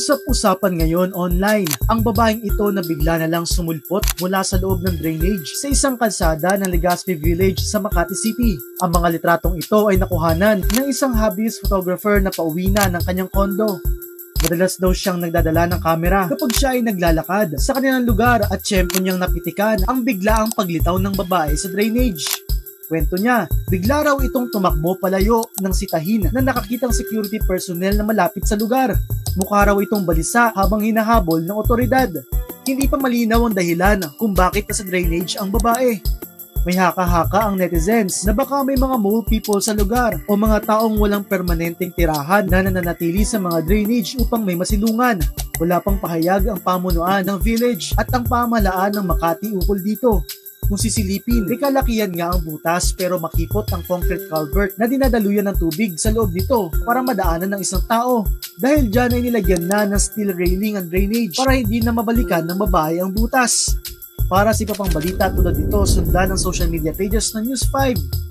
Usap-usapan ngayon online ang babaeng ito na bigla na lang sumulpot mula sa loob ng drainage sa isang kalsada ng Legazpi Village sa Makati City. Ang mga litratong ito ay nakuhanan ng isang hobbyist photographer na pauwi na ng kanyang kondo. Madalas daw siyang nagdadala ng kamera kapag siya ay naglalakad sa kanilang lugar at tiyempo niyang napitikan ang biglaang paglitaw ng babae sa drainage. Kwento niya, bigla raw itong tumakbo palayo ng sitahin na nakakitang security personnel na malapit sa lugar. Mukha raw itong balisa habang hinahabol ng otoridad. Hindi pa malinaw ang dahilan kung bakit nasa drainage ang babae. May haka-haka ang netizens na baka may mga mole people sa lugar o mga taong walang permanenteng tirahan na nananatili sa mga drainage upang may masilungan. Wala pang pahayag ang pamunuan ng village at ang pamahalaan ng Makati ukol dito. Kung sisilipin, may kalakihan nga ang butas pero makipot ang concrete culvert na dinadaluyan ng tubig sa loob nito para madaanan ng isang tao. Dahil dyan ay nilagyan na ng steel railing ang drainage para hindi na mabalikan ng babae ang butas. Para sa iba pang balita tulad nito, sundan ang social media pages ng News 5.